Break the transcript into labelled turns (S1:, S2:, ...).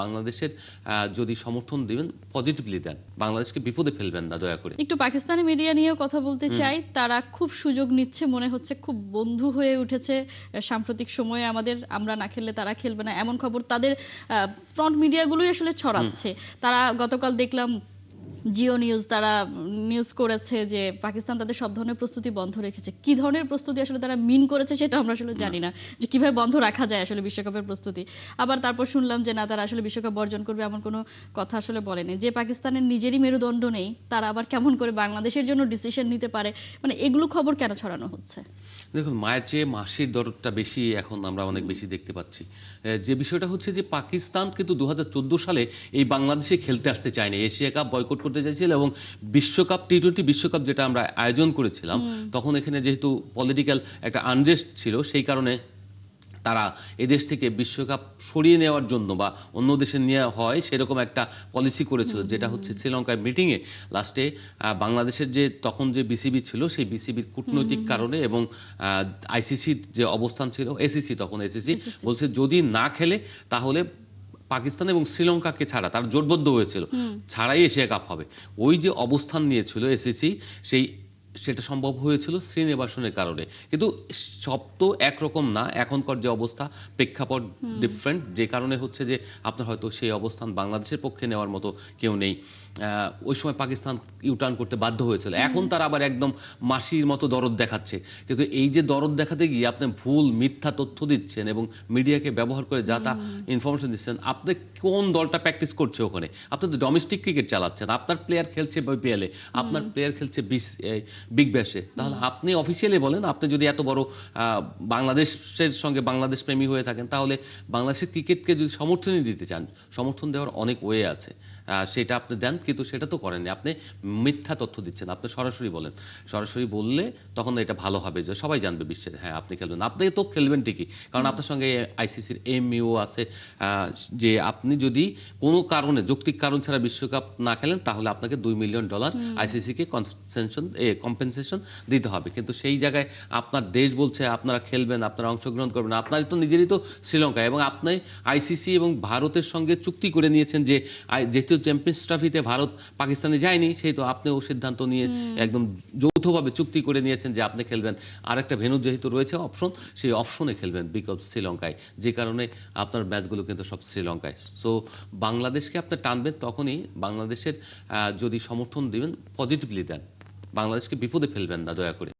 S1: বাংলাদেশের যদি সমর্থন দিবেন পজিটিভলি দেন, বাংলাদেশকে বিপদে ফেলবেন না দয়া করে।
S2: একটু পাকিস্তানি মিডিয়া নিয়েও কথা বলতে চাই। তারা খুব সুযোগ নিচ্ছে, মনে হচ্ছে খুব বন্ধু হয়ে উঠেছে সাম্প্রতিক সময়ে। আমরা না খেললে তারা খেলবে না, এমন খবর তাদের ফ্রন্ট মিডিয়াগুলোই আসলে ছড়াচ্ছে। তারা গতকাল দেখলাম জিও নিউজ তারা নিউজ করেছে যে পাকিস্তান তাদের সব ধরনের প্রস্তুতি বন্ধ রেখেছে। কি ধরনের প্রস্তুতি আসলে তারা মিন করেছে সেটা আমরা আসলে জানি না, যে কিভাবে বন্ধ রাখা যায় আসলে বিশ্বকাপের প্রস্তুতি। আবার তারপর শুনলাম যে না, তারা আসলে বিশ্বকাপ বর্জন করবে, এমন কোনো কথা আসলে বলেনি। যে পাকিস্তানের নিজেরই মেরুদণ্ড নেই, তারা আবার কেমন করে বাংলাদেশের জন্য ডিসিশন নিতে পারে? মানে এগুলো খবর কেন ছড়ানো হচ্ছে?
S1: দেখুন, মায়ের চেয়ে মাসির দরদটা বেশি এখন আমরা অনেক বেশি দেখতে পাচ্ছি। যে বিষয়টা হচ্ছে যে পাকিস্তান কিন্তু 2014 সালে এই বাংলাদেশে খেলতে আসতে চায়নি, এশিয়া কাপ বয়কট করতে চাইছিল এবং বিশ্বকাপ টি-20 বিশ্বকাপ যেটা আমরা আয়োজন করেছিলাম তখন এখানে যেহেতু পলিটিক্যাল একটা আনরেস্ট ছিল, সেই কারণে তারা এদেশ থেকে বিশ্বকাপ সরিয়ে নেওয়ার জন্য বা অন্য দেশে নেওয়া হয় সেরকম একটা পলিসি করেছিল, যেটা হচ্ছে শ্রীলঙ্কার মিটিংয়ে লাস্টে বাংলাদেশের যে তখন যে বিসিবি ছিল সেই বিসিবির কূটনৈতিক কারণে এবং আইসিসির যে অবস্থান ছিল, এসিসি তখন এসিসি বলছে যদি না খেলে তাহলে পাকিস্তান এবং শ্রীলঙ্কাকে ছাড়া, তার জোটবদ্ধ হয়েছিল, ছাড়াই এশিয়া কাপ হবে। ওই যে অবস্থান নিয়েছিল এসিসি, সেটা সম্ভব হয়েছিল শ্রীনিবাসনের কারণে। কিন্তু সব তো একরকম না, এখনকার যে অবস্থা প্রেক্ষাপট ডিফারেন্ট, যে কারণে হচ্ছে যে আপনার হয়তো সেই অবস্থান বাংলাদেশের পক্ষে নেওয়ার মতো কেউ নেই। ওই সময় পাকিস্তান ইউটার্ন করতে বাধ্য হয়েছিল, এখন তারা আবার একদম মাসির মতো দরদ দেখাচ্ছে। কিন্তু এই যে দরদ দেখাতে গিয়ে আপনি ভুল মিথ্যা তথ্য দিচ্ছেন এবং মিডিয়াকে ব্যবহার করে যা তা ইনফরমেশন দিচ্ছেন, আপনি কোন দলটা প্র্যাকটিস করছে ওখানে? আপনি তো ডোমেস্টিক ক্রিকেট চালাচ্ছেন, আপনার প্লেয়ার খেলছে বিপিএলে, আপনার প্লেয়ার খেলছে বিগ ব্যাশে। তাহলে আপনি অফিসিয়ালি বলেন, আপনি যদি এত বড় বাংলাদেশের সঙ্গে বাংলাদেশ প্রেমী হয়ে থাকেন, তাহলে বাংলাদেশের ক্রিকেটকে যদি সমর্থনই দিতে চান, সমর্থন দেওয়ার অনেক ওয়ে আছে, সেটা আপনি দেন। কিন্তু সেটা তো করেননি, আপনি মিথ্যা তথ্য দিচ্ছেন। আপনি সরাসরি বলেন, সরাসরি বললে তখন এটা ভালো হবে, যে সবাই জানবে বিশ্বের, হ্যাঁ আপনি খেলবেন। আপনি তো খেলবেন ঠিকই, কারণ আপনার সঙ্গে আইসিসির এমইও আছে, যে আপনি যদি কোনো কারণে যৌক্তিক কারণ ছাড়া বিশ্বকাপ না খেলেন তাহলে আপনাকে $2 মিলিয়ন আইসিসিকে কম্পেনসেশন দিতে হবে। কিন্তু সেই জায়গায় আপনার দেশ বলছে আপনারা খেলবেন, আপনারা অংশগ্রহণ করবেন, আপনারই তো নিজেরই তো শ্রীলঙ্কা, এবং আপনি আইসিসি এবং ভারতের সঙ্গে চুক্তি করে নিয়েছেন যে যেহেতু চ্যাম্পিয়ন্স ট্রফিতে ভারত পাকিস্তানে যায়নি, সেই তো আপনিও সিদ্ধান্ত নিয়ে একদম যৌথভাবে চুক্তি করে নিয়েছেন যে আপনি খেলবেন। আরেকটা ভেন্যু যেহেতু রয়েছে অপশন, সেই অপশনে খেলবেন বিকজ শ্রীলঙ্কায়, যে কারণে আপনার ম্যাচগুলো কিন্তু সব শ্রীলঙ্কায়। সো বাংলাদেশকে আপনি টানবেন তখনই বাংলাদেশের যদি সমর্থন দিবেন পজিটিভলি দেন, বাংলাদেশকে বিপদে ফেলবেন না দয়া করে।